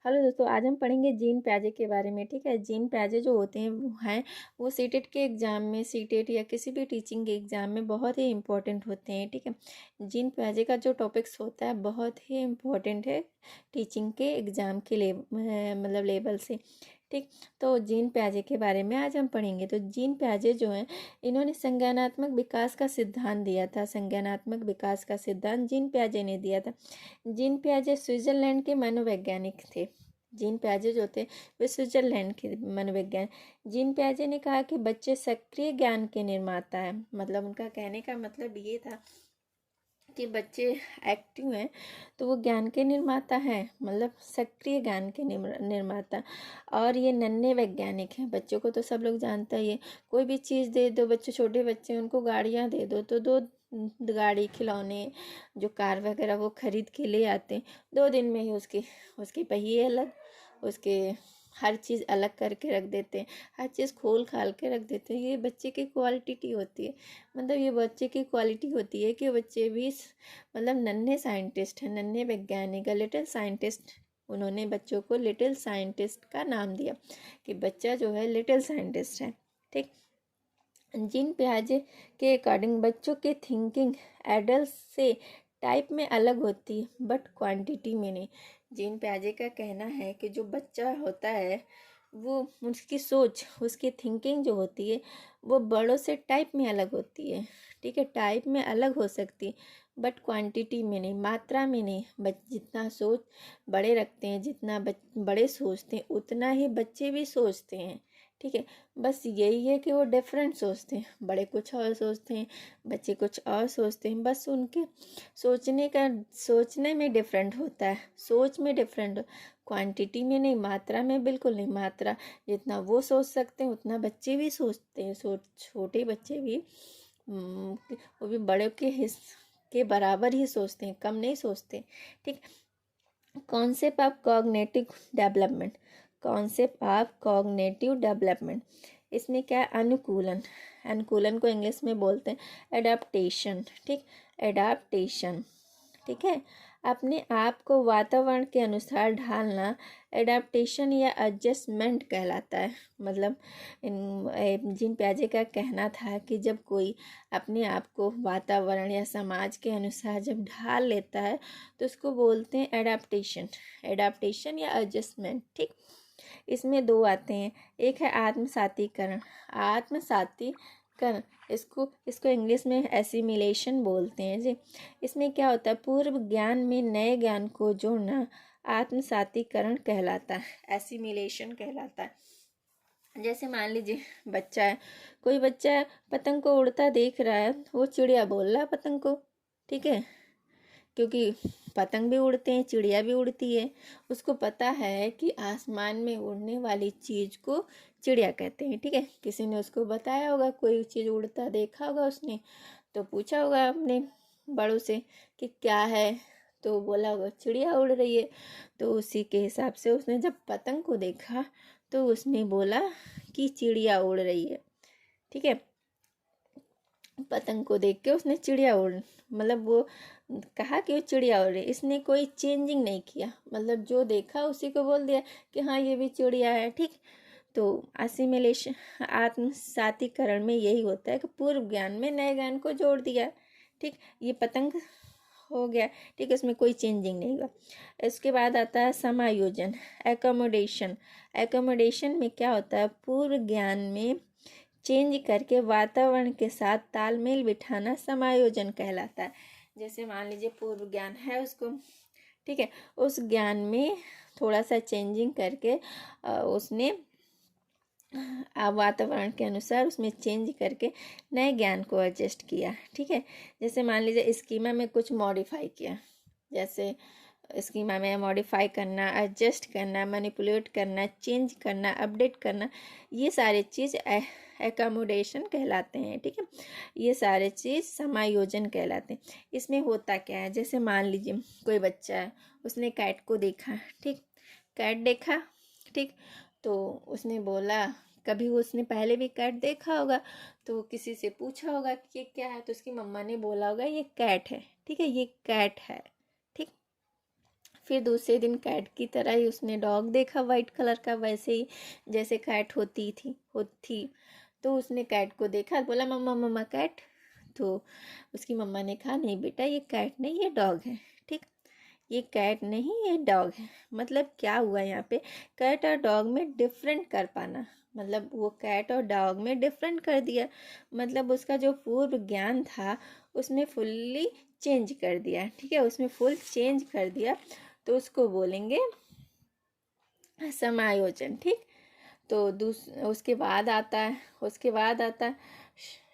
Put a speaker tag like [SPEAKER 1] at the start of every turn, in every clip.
[SPEAKER 1] Hello दोस्तों, आज हम पढ़ेंगे जीन प्याजे के बारे में। ठीक है, जीन प्याजे जो होते हैं वो सीटेट के एग्ज़ाम में, सीटेट या किसी भी टीचिंग के एग्ज़ाम में बहुत ही इंपॉर्टेंट होते हैं। ठीक है, जीन प्याजे का जो टॉपिक्स होता है बहुत ही इम्पोर्टेंट है टीचिंग के एग्ज़ाम के मतलब लेवल से। ठीक, तो जीन प्याजे के बारे में आज हम पढ़ेंगे। तो जीन प्याजे जो हैं, इन्होंने संज्ञानात्मक विकास का सिद्धांत दिया था। संज्ञानात्मक विकास का सिद्धांत जीन प्याजे ने दिया था। जीन पियाजे स्विट्जरलैंड के मनोवैज्ञानिक थे। जीन पियाजे जो थे वे स्विट्जरलैंड के मनोवैज्ञानिक। जीन पियाजे ने कहा कि बच्चे सक्रिय ज्ञान के निर्माता हैं। मतलब उनका कहने का मतलब ये था कि बच्चे एक्टिव हैं तो वो ज्ञान के निर्माता हैं, मतलब सक्रिय ज्ञान के निर्माता। और ये नन्हे वैज्ञानिक हैं। बच्चों को तो सब लोग जानता ही है, कोई भी चीज़ दे दो, बच्चे छोटे बच्चे उनको गाड़ियाँ दे दो तो दो गाड़ी खिलौने जो कार वगैरह वो खरीद के ले आते हैं। 2 दिन में ही उसके पहिए अलग, उसके हर चीज़ अलग करके रख देते हैं, हर चीज़ खोल खाल के रख देते हैं। ये बच्चे की क्वालिटी होती है, मतलब ये बच्चे की क्वालिटी होती है कि बच्चे भी मतलब नन्हे साइंटिस्ट हैं, नन्हे वैज्ञानिक, लिटिल साइंटिस्ट। उन्होंने बच्चों को लिटिल साइंटिस्ट का नाम दिया कि बच्चा जो है लिटिल साइंटिस्ट है। ठीक, जीन पियाजे के अकॉर्डिंग बच्चों की थिंकिंग एडल्ट से टाइप में अलग होती है बट क्वांटिटी में नहीं। जीन पियाजे का कहना है कि जो बच्चा होता है वो उसकी सोच, उसकी थिंकिंग जो होती है वो बड़ों से टाइप में अलग होती है। ठीक है, टाइप में अलग हो सकती है बट क्वांटिटी में नहीं, मात्रा में नहीं। जितना सोच बड़े रखते हैं, जितना बड़े सोचते हैं उतना ही बच्चे भी सोचते हैं। ठीक है, बस यही है कि वो डिफरेंट सोचते हैं। बड़े कुछ और सोचते हैं, बच्चे कुछ और सोचते हैं। बस उनके सोचने में डिफरेंट होता है, सोच में डिफरेंट, क्वांटिटी में नहीं, मात्रा में बिल्कुल नहीं। मात्रा जितना वो सोच सकते हैं उतना बच्चे भी सोचते हैं। छोटे बच्चे भी वो भी बड़े के बराबर ही सोचते हैं, कम नहीं सोचते। ठीक, concept of cognitive development, concept of cognitive development, इसमें क्या है? अनुकूलन। अनुकूलन को इंग्लिश में बोलते हैं एडाप्टेशन। ठीक, एडाप्टेशन। ठीक है, अपने आप को वातावरण के अनुसार ढालना एडाप्टेशन या एडजस्टमेंट कहलाता है। मतलब जीन पियाजे का कहना था कि जब कोई अपने आप को वातावरण या समाज के अनुसार जब ढाल लेता है तो उसको बोलते हैं एडाप्टेशन, एडाप्टेशन या एडजस्टमेंट। ठीक, इसमें 2 आते हैं, एक है आत्मसातीकरण। आत्मसातीकरण, इसको इंग्लिश में एसिमिलेशन बोलते हैं जी। इसमें क्या होता है? पूर्व ज्ञान में नए ज्ञान को जोड़ना आत्मसातीकरण कहलाता है, एसिमिलेशन कहलाता है। जैसे मान लीजिए बच्चा है, कोई बच्चा पतंग को उड़ता देख रहा है, वो चिड़िया बोल रहा है पतंग को। ठीक है, क्योंकि पतंग भी उड़ते हैं, चिड़िया भी उड़ती है। उसको पता है कि आसमान में उड़ने वाली चीज़ को चिड़िया कहते हैं। ठीक है, किसी ने उसको बताया होगा, कोई चीज़ उड़ता देखा होगा उसने, तो पूछा होगा अपने बड़ों से कि क्या है, तो बोला होगा चिड़िया उड़ रही है। तो उसी के हिसाब से उसने जब पतंग को देखा तो उसने बोला कि चिड़िया उड़ रही है। ठीक है, पतंग को देख के उसने चिड़िया उड़, मतलब वो कहा कि वो चिड़िया उड़ रही, इसने कोई चेंजिंग नहीं किया, मतलब जो देखा उसी को बोल दिया कि हाँ ये भी चिड़िया है। ठीक, तो असिमिलेशन, आत्मसातीकरण में यही होता है कि पूर्व ज्ञान में नए ज्ञान को जोड़ दिया। ठीक, ये पतंग हो गया। ठीक है, इसमें कोई चेंजिंग नहीं हुआ। इसके बाद आता है समायोजन, एकोमोडेशन। एकोमोडेशन में क्या होता है? पूर्व ज्ञान में चेंज करके वातावरण के साथ तालमेल बिठाना समायोजन कहलाता है। जैसे मान लीजिए पूर्व ज्ञान है उसको, ठीक है, उस ज्ञान में थोड़ा सा चेंजिंग करके उसने वातावरण के अनुसार उसमें चेंज करके नए ज्ञान को एडजस्ट किया। ठीक है, जैसे मान लीजिए स्कीमा में कुछ मॉडिफाई किया, जैसे स्कीमा में मॉडिफाई करना, एडजस्ट करना, मैनिपुलेट करना, चेंज करना, अपडेट करना, ये सारे चीज़ एकोमोडेशन कहलाते हैं। ठीक है, ये सारे चीज़ समायोजन कहलाते हैं। इसमें होता क्या है? जैसे मान लीजिए कोई बच्चा है, उसने कैट को देखा। ठीक, कैट देखा, ठीक, तो उसने बोला, कभी उसने पहले भी कैट देखा होगा तो किसी से पूछा होगा कि ये क्या है, तो उसकी मम्मा ने बोला होगा ये कैट है। ठीक है, ये कैट है। ठीक, फिर दूसरे दिन कैट की तरह ही उसने डॉग देखा वाइट कलर का, वैसे ही जैसे कैट होती। तो उसने कैट को देखा, बोला मम्मा मम्मा कैट। तो उसकी मम्मा ने कहा नहीं बेटा ये कैट नहीं ये डॉग है। ठीक, ये कैट नहीं ये डॉग है। मतलब क्या हुआ यहाँ पे, कैट और डॉग में डिफरेंट कर पाना, मतलब वो कैट और डॉग में डिफरेंट कर दिया, मतलब उसका जो पूर्व ज्ञान था उसमें फुल्ली चेंज कर दिया। ठीक है, उसमें फुल चेंज कर दिया, तो उसको बोलेंगे समायोजन। ठीक, तो उसके बाद आता है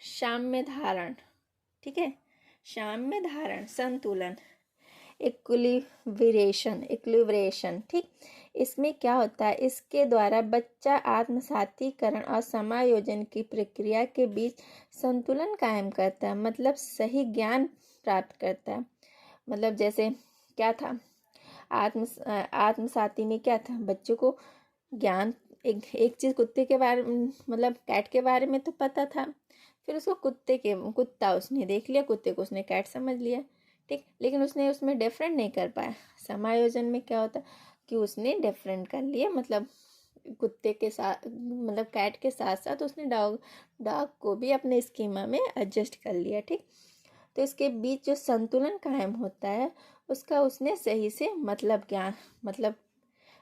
[SPEAKER 1] साम्य धारण। ठीक है, साम्य धारण, संतुलन, इक्विलिब्रेशन। ठीक, इसमें क्या होता है, इसके द्वारा बच्चा आत्मसातीकरण और समायोजन की प्रक्रिया के बीच संतुलन कायम करता है, मतलब सही ज्ञान प्राप्त करता है। मतलब जैसे क्या था, आत्मसाती में क्या था, बच्चों को ज्ञान, एक चीज़ कुत्ते के बारे में, मतलब कैट के बारे में तो पता था, फिर उसको कुत्ता उसने देख लिया, कुत्ते को उसने कैट समझ लिया। ठीक, लेकिन उसने उसमें डिफरेंट नहीं कर पाया। समायोजन में क्या होता कि उसने डिफरेंट कर लिया, मतलब कुत्ते के साथ, मतलब कैट के साथ साथ उसने डॉग को भी अपने स्कीमा में एडजस्ट कर लिया। ठीक, तो इसके बीच जो संतुलन कायम होता है उसका उसने सही से मतलब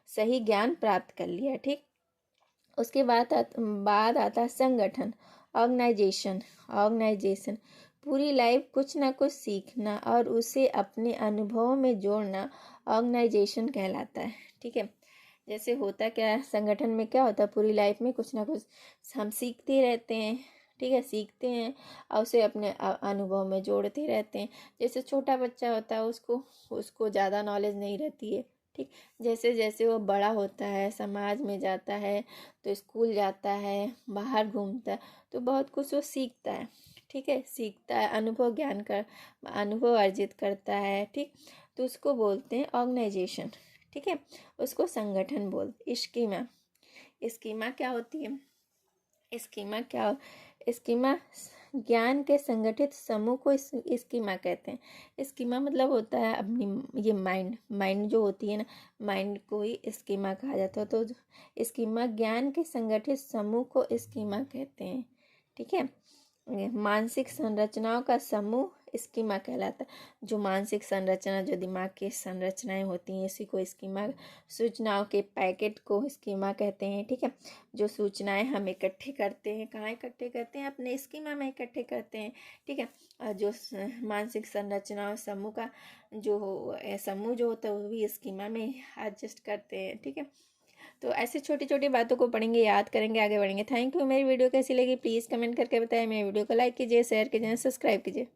[SPEAKER 1] सही ज्ञान प्राप्त कर लिया। ठीक, उसके बाद आता है संगठन, ऑर्गेनाइजेशन। पूरी लाइफ कुछ ना कुछ सीखना और उसे अपने अनुभवों में जोड़ना ऑर्गेनाइजेशन कहलाता है। ठीक है, जैसे होता क्या है, संगठन में क्या होता है, पूरी लाइफ में कुछ ना कुछ हम सीखते रहते हैं। ठीक है, सीखते हैं और उसे अपने अनुभव में जोड़ते रहते हैं। जैसे छोटा बच्चा होता है, उसको ज़्यादा नॉलेज नहीं रहती है। ठीक, जैसे जैसे वो बड़ा होता है, समाज में जाता है, तो स्कूल जाता है, बाहर घूमता है, तो बहुत कुछ वो सीखता है। ठीक है, सीखता है, अनुभव अर्जित करता है। ठीक, तो उसको बोलते हैं ऑर्गेनाइजेशन। ठीक है, उसको संगठन बोलते। स्कीमा क्या होती है, स्कीमा क्या स्कीमा ज्ञान के संगठित समूह को स्कीमा कहते हैं। स्कीमा मतलब होता है अपनी, ये माइंड जो होती है ना, माइंड को ही स्कीमा कहा जाता है। तो स्कीमा ज्ञान के संगठित समूह को स्कीमा कहते हैं। ठीक है, मानसिक संरचनाओं का समूह स्कीमा कहलाता है। जो मानसिक संरचना, जो दिमाग की संरचनाएं होती हैं, इसी को स्कीमा, सूचनाओं के पैकेट को स्कीमा कहते हैं। ठीक है, जो सूचनाएं हम इकट्ठे करते हैं, कहाँ इकट्ठे करते हैं, अपने स्कीमा में इकट्ठे करते हैं। ठीक है, और जो मानसिक संरचना समूह का समूह जो होता है वो भी स्कीमा में एडजस्ट करते हैं। ठीक है, तो ऐसे छोटी छोटी बातों को पढ़ेंगे, याद करेंगे, आगे बढ़ेंगे। Thank you. मेरी वीडियो कैसी लगी प्लीज़ कमेंट करके बताएं। मेरी वीडियो को लाइक कीजिए, शेयर कीजिए, सब्सक्राइब कीजिए।